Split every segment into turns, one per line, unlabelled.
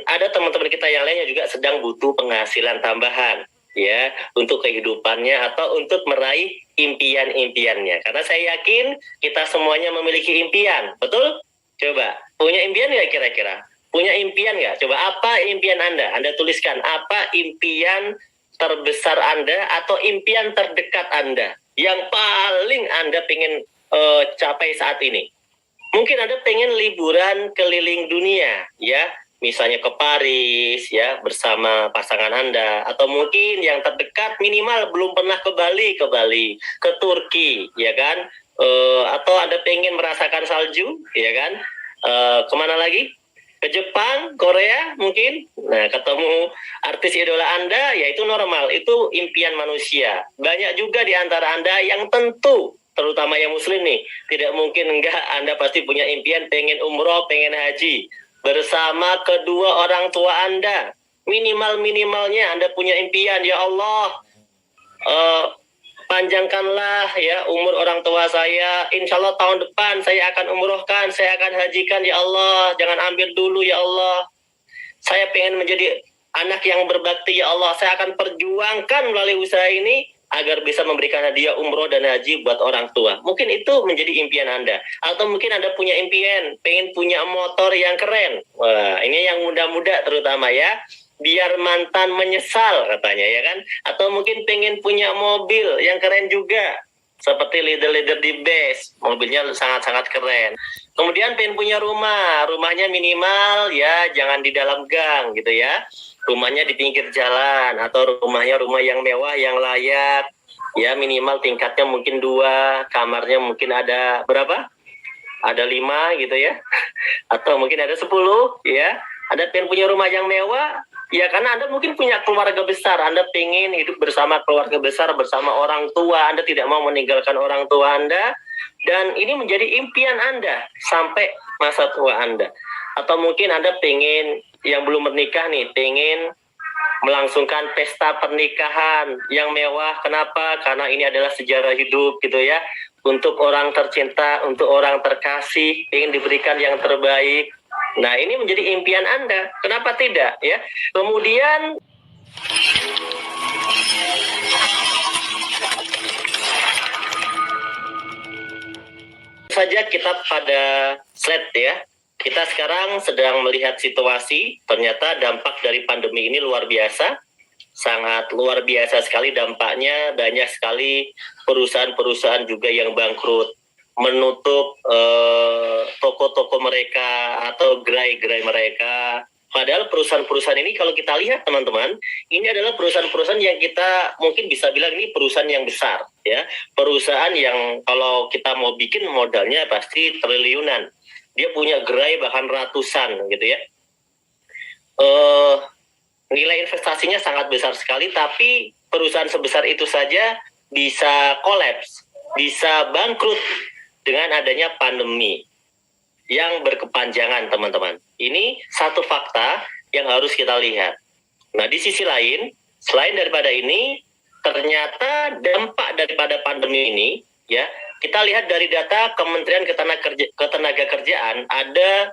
Ada teman-teman kita yang lainnya juga sedang butuh penghasilan tambahan ya untuk kehidupannya atau untuk meraih impian-impiannya. Karena saya yakin kita semuanya memiliki impian, betul? Coba, punya impian nggak kira-kira? Punya impian nggak? Coba apa impian Anda? Anda tuliskan apa impian terbesar Anda atau impian terdekat Anda yang paling Anda pengen capai saat ini. Mungkin Anda pengen liburan keliling dunia, ya, misalnya ke Paris, ya, bersama pasangan Anda, atau mungkin yang terdekat minimal belum pernah ke Bali, ke Turki, ya kan, atau Anda pengen merasakan salju, ya kan, kemana lagi? Ke Jepang, Korea mungkin. Nah, ketemu artis idola Anda, ya itu normal, itu impian manusia. Banyak juga di antara Anda yang tentu, terutama yang muslim nih, tidak mungkin enggak, Anda pasti punya impian pengen umroh, pengen haji bersama kedua orang tua Anda. Minimalnya Anda punya impian, ya Allah, panjangkanlah ya umur orang tua saya. Insya Allah tahun depan saya akan umrohkan, saya akan hajikan, ya Allah. Jangan ambil dulu, ya Allah. Saya pengen menjadi anak yang berbakti, ya Allah. Saya akan perjuangkan melalui usaha ini agar bisa memberikan hadiah umroh dan haji buat orang tua. Mungkin itu menjadi impian Anda. Atau mungkin Anda punya impian, pengen punya motor yang keren. Wah, ini yang muda-muda terutama ya. Biar mantan menyesal katanya, ya kan? Atau mungkin pengen punya mobil yang keren juga. Seperti leader-leader di base, mobilnya sangat-sangat keren. Kemudian pengen punya rumahnya minimal ya, jangan di dalam gang gitu ya. Rumahnya di pinggir jalan, atau rumahnya rumah yang mewah, yang layak. Ya minimal tingkatnya mungkin 2, kamarnya mungkin ada berapa? Ada 5 gitu ya. Atau mungkin ada 10 ya. Ada pengen punya rumah yang mewah, ya karena Anda mungkin punya keluarga besar, Anda pengen hidup bersama keluarga besar, bersama orang tua, Anda tidak mau meninggalkan orang tua Anda, dan ini menjadi impian Anda sampai masa tua Anda. Atau mungkin Anda pengen, yang belum menikah nih, pengen melangsungkan pesta pernikahan yang mewah. Kenapa? Karena ini adalah sejarah hidup gitu ya. Untuk orang tercinta, untuk orang terkasih, ingin diberikan yang terbaik. Nah, ini menjadi impian Anda. Kenapa tidak? Ya. Kemudian saja kita pada slide ya. Kita sekarang sedang melihat situasi, ternyata dampak dari pandemi ini luar biasa. Sangat luar biasa sekali dampaknya. Banyak sekali perusahaan-perusahaan juga yang bangkrut, menutup toko-toko mereka atau gerai-gerai mereka. Padahal perusahaan-perusahaan ini kalau kita lihat teman-teman, ini adalah perusahaan-perusahaan yang kita mungkin bisa bilang ini perusahaan yang besar ya. Perusahaan yang kalau kita mau bikin modalnya pasti triliunan. Dia punya gerai bahkan ratusan gitu ya. Nilai investasinya sangat besar sekali, tapi perusahaan sebesar itu saja bisa kolaps, bisa bangkrut dengan adanya pandemi yang berkepanjangan, teman-teman. Ini satu fakta yang harus kita lihat. Nah, di sisi lain, selain daripada ini, ternyata dampak daripada pandemi ini, ya, kita lihat dari data Kementerian Ketenagakerjaan, ada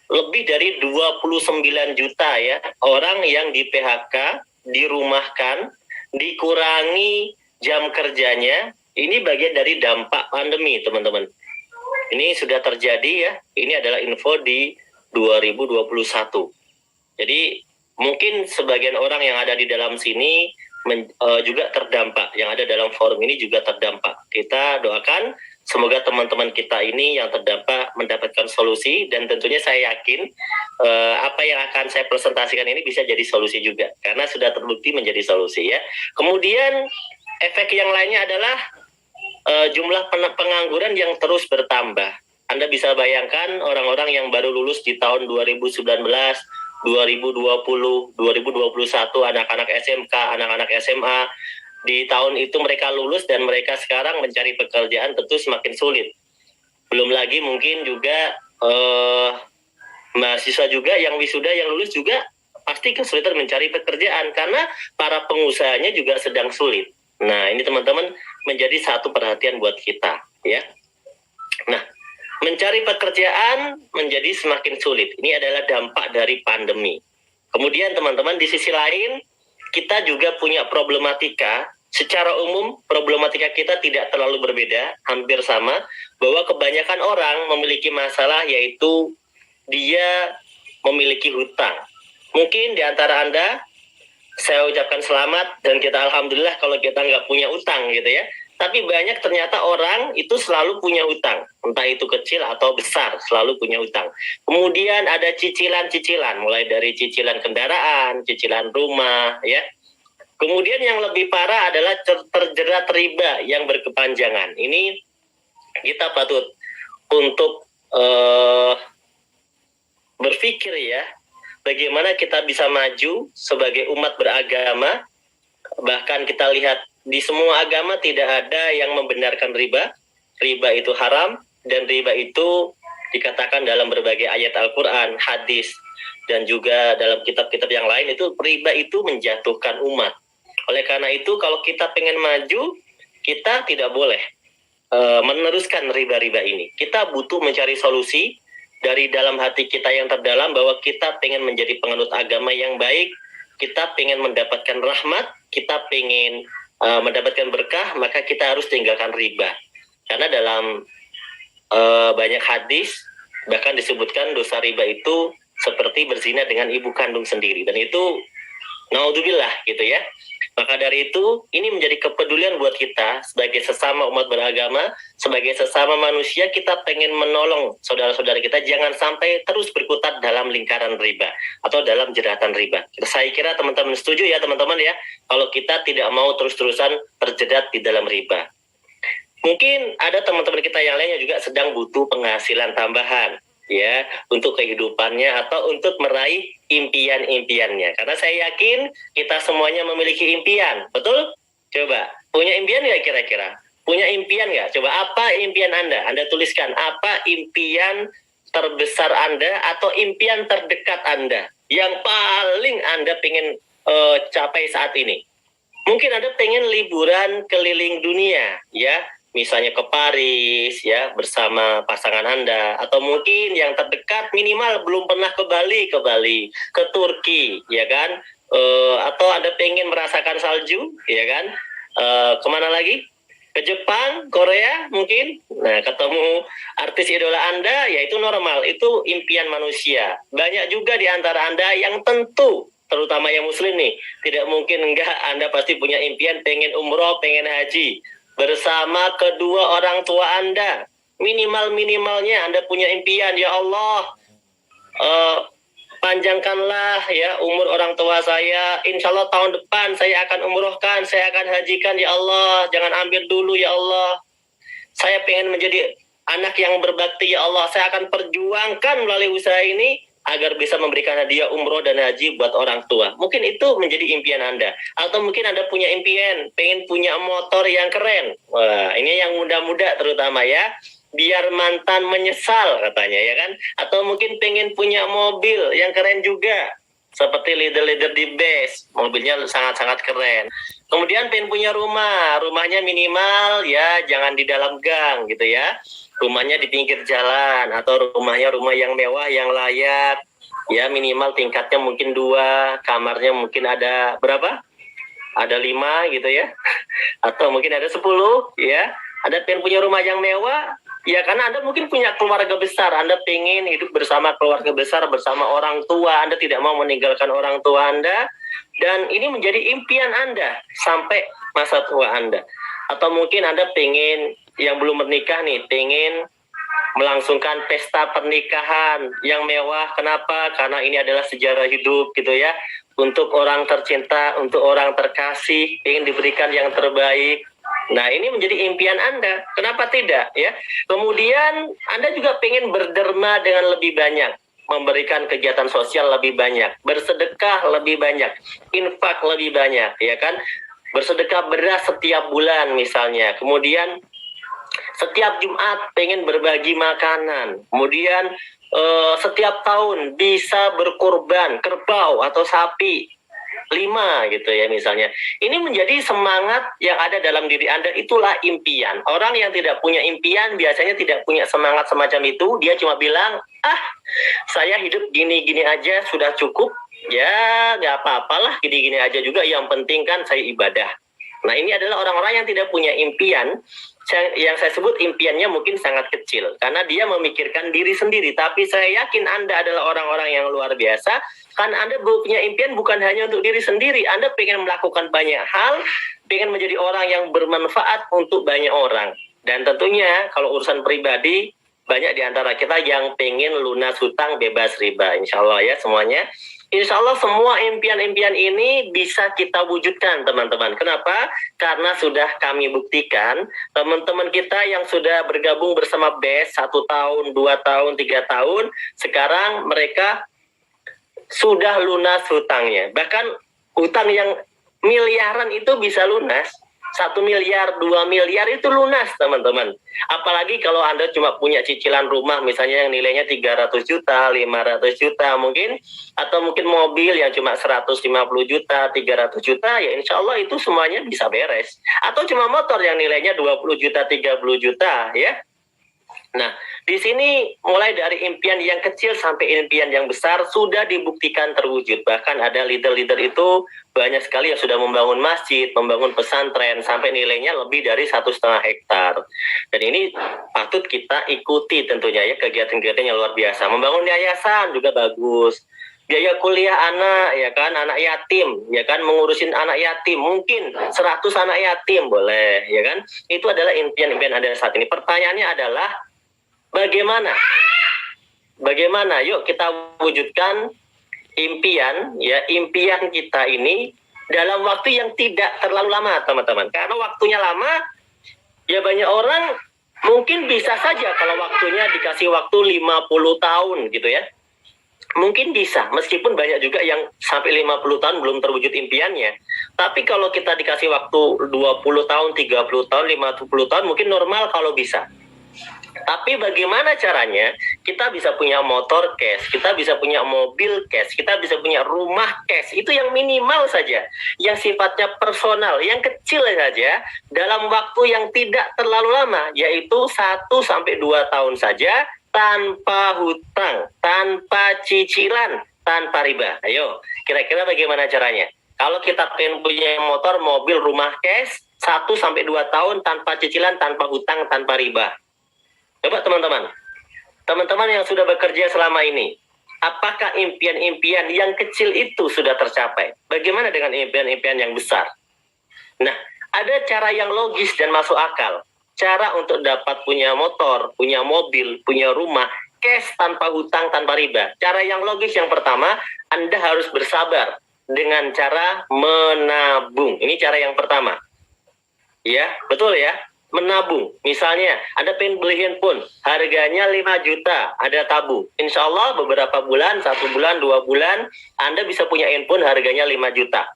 lebih dari 29 juta ya orang yang di PHK, dirumahkan, dikurangi jam kerjanya. Ini bagian dari dampak pandemi, teman-teman. Ini sudah terjadi ya. Ini adalah info di 2021. Jadi mungkin sebagian orang yang ada di dalam sini juga terdampak. Yang ada dalam forum ini juga terdampak. Kita doakan semoga teman-teman kita ini yang terdampak mendapatkan solusi, dan tentunya saya yakin apa yang akan saya presentasikan ini bisa jadi solusi juga karena sudah terbukti menjadi solusi ya. Kemudian efek yang lainnya adalah jumlah pengangguran yang terus bertambah. Anda bisa bayangkan orang-orang yang baru lulus di tahun 2019, 2020, 2021, anak-anak SMK, anak-anak SMA, di tahun itu mereka lulus dan mereka sekarang mencari pekerjaan tentu semakin sulit. Belum lagi mungkin juga mahasiswa juga yang wisuda, yang lulus juga pasti kesulitan mencari pekerjaan karena para pengusahanya juga sedang sulit. Nah, ini teman-teman menjadi satu perhatian buat kita ya. Nah, Mencari pekerjaan menjadi semakin sulit. Ini adalah dampak dari pandemi. Kemudian teman-teman, di sisi lain kita juga punya problematika. Secara umum problematika kita tidak terlalu berbeda, hampir sama, bahwa kebanyakan orang memiliki masalah, yaitu dia memiliki hutang. Mungkin di antara Anda, saya ucapkan selamat dan kita alhamdulillah kalau kita nggak punya utang gitu ya. Tapi banyak ternyata orang itu selalu punya utang, entah itu kecil atau besar, selalu punya utang. Kemudian ada cicilan-cicilan, mulai dari cicilan kendaraan, cicilan rumah, ya. Kemudian yang lebih parah adalah terjerat riba yang berkepanjangan. Ini kita patut untuk berpikir ya, bagaimana kita bisa maju sebagai umat beragama. Bahkan kita lihat di semua agama tidak ada yang membenarkan riba. Riba itu haram, dan riba itu dikatakan dalam berbagai ayat Al-Quran, hadis, dan juga dalam kitab-kitab yang lain, itu riba itu menjatuhkan umat. Oleh karena itu, kalau kita pengen maju, kita tidak boleh meneruskan riba-riba ini. Kita butuh mencari solusi dari dalam hati kita yang terdalam, bahwa kita pengen menjadi penganut agama yang baik, kita pengen mendapatkan rahmat, kita pengen mendapatkan berkah, maka kita harus tinggalkan riba. Karena dalam banyak hadis bahkan disebutkan dosa riba itu seperti berzina dengan ibu kandung sendiri, dan itu naudzubillah gitu ya. Maka dari itu, ini menjadi kepedulian buat kita sebagai sesama umat beragama, sebagai sesama manusia. Kita pengen menolong saudara-saudara kita jangan sampai terus berkutat dalam lingkaran riba atau dalam jeratan riba. Saya kira teman-teman setuju ya teman-teman ya, kalau kita tidak mau terus-terusan terjerat di dalam riba. Mungkin ada teman-teman kita yang lainnya juga sedang butuh penghasilan tambahan ya, untuk kehidupannya atau untuk meraih impian-impiannya. Karena saya yakin kita semuanya memiliki impian, betul? Coba, punya impian nggak kira-kira? Punya impian nggak? Coba, apa impian Anda? Anda tuliskan, apa impian terbesar Anda atau impian terdekat Anda yang paling Anda pengen capai saat ini? Mungkin Anda pengen liburan keliling dunia, ya, misalnya ke Paris ya bersama pasangan Anda, atau mungkin yang terdekat minimal belum pernah ke Bali, ke Turki ya kan, atau Anda pengen merasakan salju ya kan, kemana lagi, ke Jepang, Korea mungkin. Nah, ketemu artis idola Anda, ya itu normal, itu impian manusia. Banyak juga di antara Anda yang tentu, terutama yang muslim nih, tidak mungkin enggak, Anda pasti punya impian pengen umroh, pengen haji bersama kedua orang tua Anda. Minimal-minimalnya Anda punya impian, ya Allah, panjangkanlah ya umur orang tua saya. Insya Allah tahun depan saya akan umrohkan, saya akan hajikan, ya Allah. Jangan ambil dulu, ya Allah. Saya pengen menjadi anak yang berbakti, ya Allah. Saya akan perjuangkan melalui usaha ini agar bisa memberikan hadiah umroh dan haji buat orang tua. Mungkin itu menjadi impian Anda. Atau mungkin Anda punya impian, pengen punya motor yang keren. Wah, ini yang muda-muda terutama ya. Biar mantan menyesal katanya ya kan. Atau mungkin pengen punya mobil yang keren juga. Seperti leader-leader di base. Mobilnya sangat-sangat keren. Kemudian pengen punya rumah. Rumahnya minimal ya jangan di dalam gang gitu ya. Rumahnya di pinggir jalan, atau rumahnya rumah yang mewah, yang layak, ya minimal tingkatnya mungkin 2, kamarnya mungkin ada berapa? Ada 5 gitu ya, atau mungkin ada 10 ya. Anda pengen punya rumah yang mewah, ya karena Anda mungkin punya keluarga besar, Anda pengen hidup bersama keluarga besar, bersama orang tua, Anda tidak mau meninggalkan orang tua Anda, dan ini menjadi impian Anda sampai masa tua Anda. Atau mungkin Anda pengen, yang belum menikah nih, pengen melangsungkan pesta pernikahan yang mewah. Kenapa? Karena ini adalah sejarah hidup gitu ya, untuk orang tercinta, untuk orang terkasih, ingin diberikan yang terbaik. Nah, ini menjadi impian Anda. Kenapa tidak ya? Kemudian Anda juga pengen berderma dengan lebih banyak, memberikan kegiatan sosial lebih banyak, bersedekah lebih banyak, infak lebih banyak ya kan, bersedekah beras setiap bulan misalnya. Kemudian setiap Jumat pengen berbagi makanan. Kemudian setiap tahun bisa berkorban kerbau atau sapi 5 gitu ya misalnya. Ini menjadi semangat yang ada dalam diri Anda, itulah impian. Orang yang tidak punya impian biasanya tidak punya semangat semacam itu, dia cuma bilang, saya hidup gini-gini aja sudah cukup, ya nggak apa-apalah gini-gini aja juga, yang penting kan saya ibadah. Nah ini adalah orang-orang yang tidak punya impian, yang saya sebut impiannya mungkin sangat kecil, karena dia memikirkan diri sendiri. Tapi saya yakin Anda adalah orang-orang yang luar biasa, karena Anda punya impian bukan hanya untuk diri sendiri, Anda pengen melakukan banyak hal, pengen menjadi orang yang bermanfaat untuk banyak orang. Dan tentunya kalau urusan pribadi, banyak di antara kita yang pengen lunas hutang bebas riba, insya Allah ya semuanya. Insya Allah semua impian-impian ini bisa kita wujudkan teman-teman. Kenapa? Karena sudah kami buktikan teman-teman kita yang sudah bergabung bersama BES 1 tahun, 2 tahun, 3 tahun, sekarang mereka sudah lunas hutangnya. Bahkan hutang yang miliaran itu bisa lunas. 1 miliar, 2 miliar itu lunas teman-teman. Apalagi kalau Anda cuma punya cicilan rumah misalnya yang nilainya 300 juta, 500 juta mungkin, atau mungkin mobil yang cuma 150 juta, 300 juta, ya insya Allah itu semuanya bisa beres. Atau cuma motor yang nilainya 20 juta, 30 juta ya. Nah, di sini mulai dari impian yang kecil sampai impian yang besar sudah dibuktikan terwujud. Bahkan ada leader-leader itu banyak sekali yang sudah membangun masjid, membangun pesantren sampai nilainya lebih dari 1,5 hektar. Dan ini patut kita ikuti tentunya ya, kegiatan-kegiatan yang luar biasa. Membangun yayasan juga bagus. Biaya kuliah anak, ya kan, anak yatim, ya kan, mengurusin anak yatim, mungkin 100 anak yatim boleh, ya kan. Itu adalah impian-impian Anda saat ini. Pertanyaannya adalah Bagaimana? Yuk kita wujudkan impian, ya impian kita ini dalam waktu yang tidak terlalu lama, teman-teman. Karena waktunya lama, ya banyak orang mungkin bisa saja kalau waktunya dikasih waktu 50 tahun gitu ya. Mungkin bisa, meskipun banyak juga yang sampai 50 tahun belum terwujud impiannya. Tapi kalau kita dikasih waktu 20 tahun, 30 tahun, 50 tahun, mungkin normal kalau bisa. Tapi bagaimana caranya kita bisa punya motor cash, kita bisa punya mobil cash, kita bisa punya rumah cash, itu yang minimal saja, yang sifatnya personal, yang kecil saja, dalam waktu yang tidak terlalu lama, yaitu 1-2 tahun saja, tanpa hutang, tanpa cicilan, tanpa riba. Ayo, kira-kira bagaimana caranya? Kalau kita pengen punya motor, mobil, rumah cash, 1-2 tahun tanpa cicilan, tanpa hutang, tanpa riba. Coba teman-teman yang sudah bekerja selama ini, apakah impian-impian yang kecil itu sudah tercapai? Bagaimana dengan impian-impian yang besar? Nah, ada cara yang logis dan masuk akal. Cara untuk dapat punya motor, punya mobil, punya rumah, cash tanpa hutang, tanpa riba. Cara yang logis yang pertama, Anda harus bersabar dengan cara menabung. Ini cara yang pertama. Ya, betul ya. Menabung, misalnya Anda pengen beli handphone harganya 5 juta, ada tabung, insya Allah beberapa bulan, 1 bulan, 2 bulan Anda bisa punya handphone harganya 5 juta.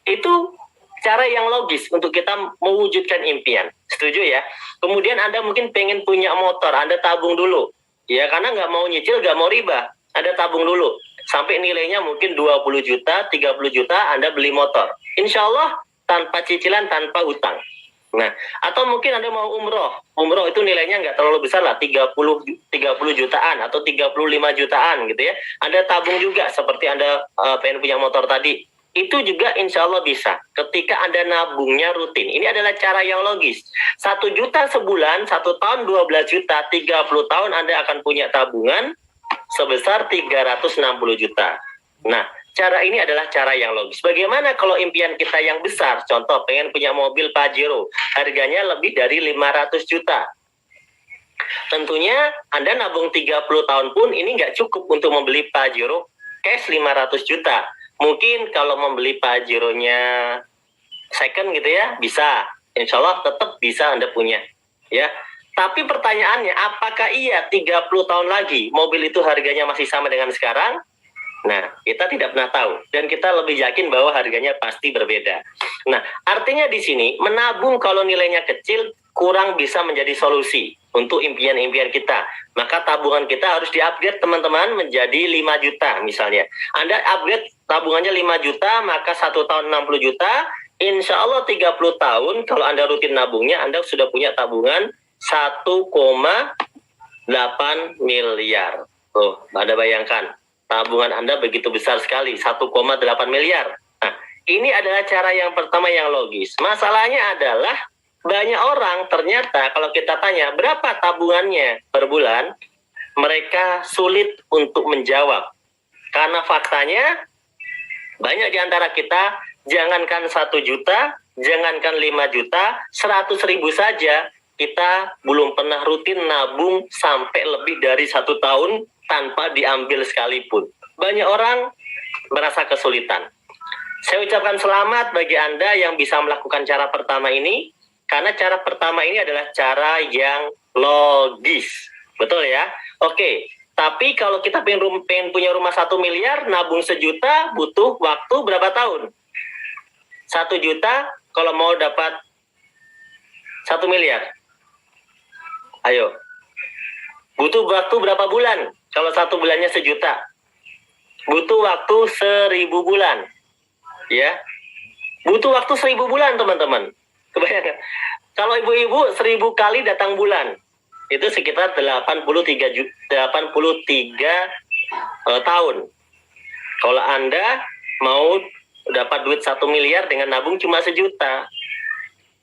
Itu cara yang logis untuk kita mewujudkan impian, setuju ya. Kemudian Anda mungkin pengen punya motor, Anda tabung dulu ya, karena nggak mau nyicil, nggak mau riba, Anda tabung dulu sampai nilainya mungkin 20 juta, 30 juta, Anda beli motor, insya Allah tanpa cicilan, tanpa hutang. Nah, atau mungkin Anda mau umroh itu nilainya nggak terlalu besar lah, 30 jutaan atau 35 jutaan gitu ya. Anda tabung juga seperti Anda pengen punya motor tadi. Itu juga insya Allah bisa ketika Anda nabungnya rutin. Ini adalah cara yang logis. 1 juta sebulan, 1 tahun 12 juta, 30 tahun Anda akan punya tabungan sebesar 360 juta. Nah, cara ini adalah cara yang logis. Bagaimana kalau impian kita yang besar? Contoh, pengen punya mobil Pajero, harganya lebih dari 500 juta. Tentunya Anda nabung 30 tahun pun ini nggak cukup untuk membeli Pajero cash 500 juta. Mungkin kalau membeli Pajero-nya second gitu ya, bisa. Insya Allah tetap bisa Anda punya. Ya. Tapi pertanyaannya, apakah iya 30 tahun lagi mobil itu harganya masih sama dengan sekarang? Nah, kita tidak pernah tahu, dan kita lebih yakin bahwa harganya pasti berbeda. Nah, artinya di sini menabung kalau nilainya kecil kurang bisa menjadi solusi. untuk impian-impian kita. Maka tabungan kita harus di-upgrade teman-teman menjadi 5 juta misalnya. Anda upgrade tabungannya 5 juta, maka 1 tahun 60 juta, insya Allah 30 tahun kalau Anda rutin nabungnya, Anda sudah punya tabungan 1,8 miliar. Tuh, Anda bayangkan, tabungan Anda begitu besar sekali, 1,8 miliar. Nah, ini adalah cara yang pertama yang logis. Masalahnya adalah banyak orang ternyata kalau kita tanya berapa tabungannya per bulan, mereka sulit untuk menjawab. Karena faktanya banyak di antara kita, jangankan 1 juta, jangankan 5 juta, 100.000 saja, kita belum pernah rutin nabung sampai lebih dari 1 tahun tanpa diambil sekalipun. Banyak orang merasa kesulitan. Saya ucapkan selamat bagi Anda yang bisa melakukan cara pertama ini, karena cara pertama ini adalah cara yang logis. Betul ya? Oke, tapi kalau kita pengen punya rumah 1 miliar, nabung 1 juta, butuh waktu berapa tahun? 1 juta kalau mau dapat 1 miliar. Ayo. Butuh waktu berapa bulan? Kalau 1 bulannya 1 juta. Butuh waktu 1.000 bulan. Ya. Butuh waktu 1.000 bulan, teman-teman. Kebayangkan. Kalau ibu-ibu 1.000 kali datang bulan, itu sekitar 83 tahun. Kalau Anda mau dapat duit 1 miliar dengan nabung cuma 1 juta.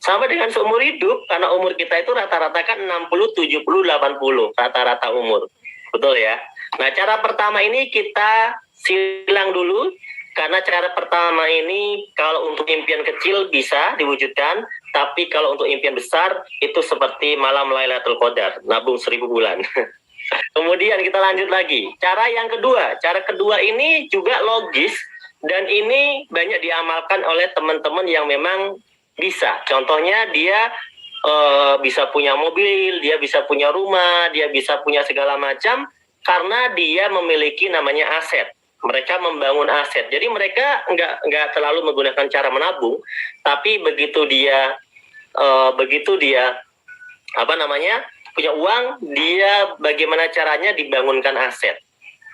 Sama dengan seumur hidup, karena umur kita itu rata-rata kan 60, 70, 80, rata-rata umur. Betul ya? Nah, cara pertama ini kita silang dulu, karena cara pertama ini kalau untuk impian kecil bisa diwujudkan, tapi kalau untuk impian besar itu seperti malam Lailatul Qadar, nabung 1.000 bulan. Kemudian kita lanjut lagi. Cara yang kedua, cara kedua ini juga logis dan ini banyak diamalkan oleh teman-teman yang memang bisa. Contohnya dia bisa punya mobil, dia bisa punya rumah, dia bisa punya segala macam karena dia memiliki namanya aset. Mereka membangun aset. Jadi mereka nggak terlalu menggunakan cara menabung, tapi begitu dia punya uang, dia bagaimana caranya dibangunkan aset.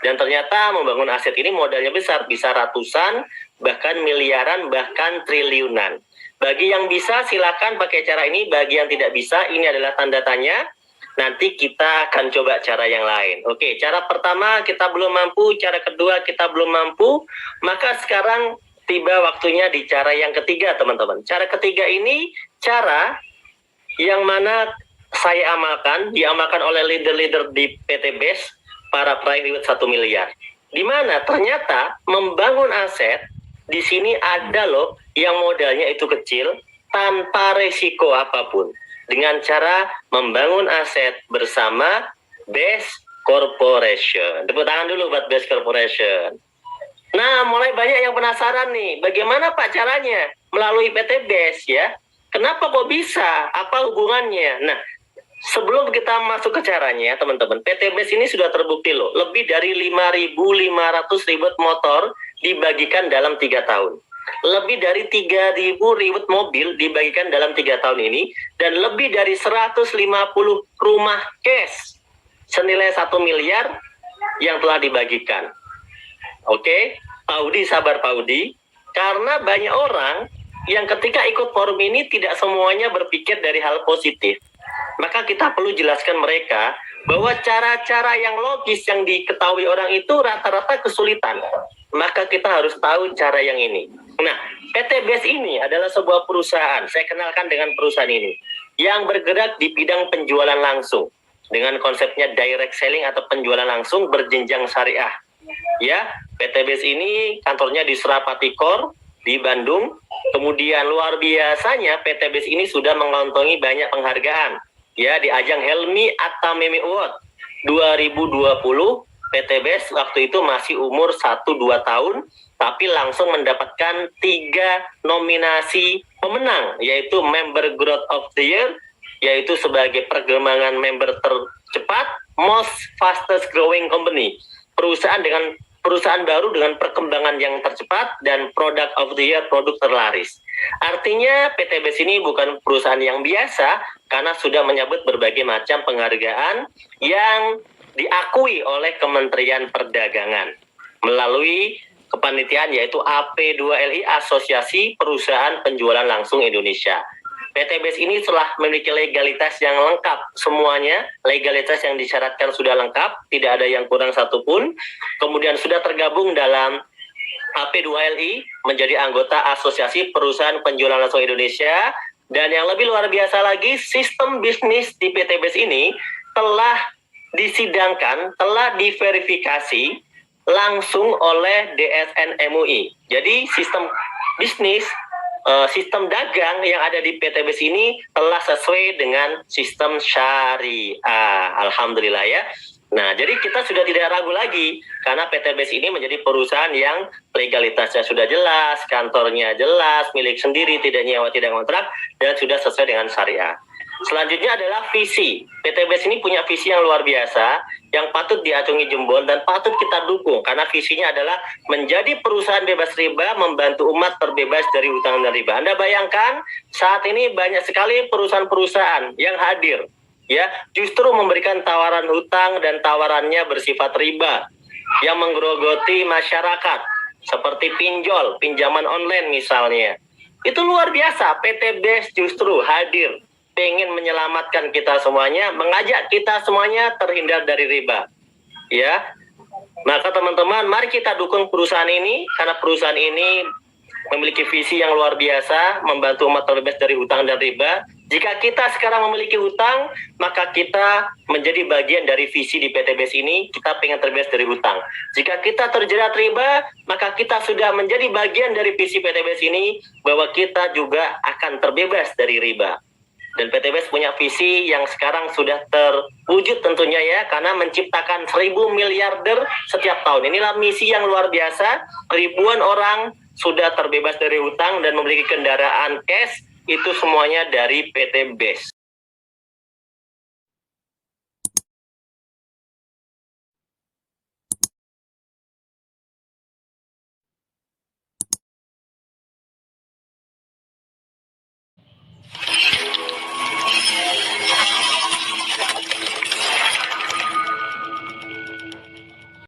Dan ternyata membangun aset ini modalnya besar, bisa ratusan, bahkan miliaran, bahkan triliunan. Bagi yang bisa silakan pakai cara ini, bagi yang tidak bisa ini adalah tanda tanya. Nanti kita akan coba cara yang lain. Oke, cara pertama kita belum mampu, cara kedua kita belum mampu, maka sekarang tiba waktunya di cara yang ketiga, teman-teman. Cara ketiga ini cara yang mana saya diamalkan oleh leader-leader di PT BES, para private 1 miliar. Di mana ternyata membangun aset, di sini ada loh yang modalnya itu kecil, tanpa resiko apapun. Dengan cara membangun aset bersama BES Corporation. Tepuk tangan dulu buat BES Corporation. Nah, mulai banyak yang penasaran nih, bagaimana Pak caranya? Melalui PT BES ya. Kenapa kok bisa? Apa hubungannya? Nah, sebelum kita masuk ke caranya, teman-teman, PT BES ini sudah terbukti loh. Lebih dari 5.500 ribu motor dibagikan dalam 3 tahun. Lebih dari 3.000 ribu mobil dibagikan dalam 3 tahun ini. Dan lebih dari 150 rumah cash senilai 1 miliar yang telah dibagikan. Oke, Pak Udi, sabar Pak Udi. Karena banyak orang yang ketika ikut forum ini tidak semuanya berpikir dari hal positif. Maka kita perlu jelaskan mereka bahwa cara-cara yang logis yang diketahui orang itu rata-rata kesulitan. Maka kita harus tahu cara yang ini. Nah, PT BES ini adalah sebuah perusahaan, saya kenalkan dengan perusahaan ini, yang bergerak di bidang penjualan langsung. Dengan konsepnya direct selling atau penjualan langsung berjenjang syariah. Ya, PT BES ini kantornya di Surapati Core, di Bandung. Kemudian luar biasanya PT BES ini sudah mengantongi banyak penghargaan. Ya, di ajang Helmi Atamimi Award 2020, PT BES waktu itu masih umur 1-2 tahun, tapi langsung mendapatkan 3 nominasi pemenang, yaitu Member Growth of the Year, yaitu sebagai perkembangan member tercepat, Most Fastest Growing Company, perusahaan baru dengan perkembangan yang tercepat, dan Product of the Year, produk terlaris. Artinya PT BES ini bukan perusahaan yang biasa karena sudah menyabet berbagai macam penghargaan yang diakui oleh Kementerian Perdagangan melalui kepanitiaan yaitu AP2LI, Asosiasi Perusahaan Penjualan Langsung Indonesia. PT BES ini telah memiliki legalitas yang lengkap semuanya, legalitas yang disyaratkan sudah lengkap, tidak ada yang kurang satupun, kemudian sudah tergabung dalam AP2LI menjadi anggota Asosiasi Perusahaan Penjualan Langsung Indonesia, dan yang lebih luar biasa lagi, sistem bisnis di PT BES ini telah disidangkan, telah diverifikasi langsung oleh DSN MUI. Jadi sistem bisnis, sistem dagang yang ada di PT BES ini telah sesuai dengan sistem syariah. Alhamdulillah ya. Nah, jadi kita sudah tidak ragu lagi karena PT BES ini menjadi perusahaan yang legalitasnya sudah jelas, kantornya jelas, milik sendiri, tidak nyewa, tidak kontrak, dan sudah sesuai dengan syariah. Selanjutnya adalah visi. PT BES ini punya visi yang luar biasa, yang patut diacungi jempol dan patut kita dukung karena visinya adalah menjadi perusahaan bebas riba, membantu umat terbebas dari hutang dan riba. Anda bayangkan saat ini banyak sekali perusahaan-perusahaan yang hadir, ya, justru memberikan tawaran hutang dan tawarannya bersifat riba yang menggerogoti masyarakat seperti pinjol, pinjaman online misalnya. Itu luar biasa. PT BES justru hadir pengen menyelamatkan kita semuanya, mengajak kita semuanya terhindar dari riba. Ya. Maka teman-teman, mari kita dukung perusahaan ini karena perusahaan ini memiliki visi yang luar biasa, membantu umat terbebas dari hutang dan riba. Jika kita sekarang memiliki hutang, maka kita menjadi bagian dari visi di PT BES ini, kita pengen terbebas dari hutang. Jika kita terjerat riba, maka kita sudah menjadi bagian dari visi PT BES ini, bahwa kita juga akan terbebas dari riba. Dan PT BES punya visi yang sekarang sudah terwujud tentunya ya, karena menciptakan 1.000 miliarder setiap tahun. Inilah misi yang luar biasa, ribuan orang sudah terbebas dari hutang dan memiliki kendaraan cash, itu semuanya dari PT BES.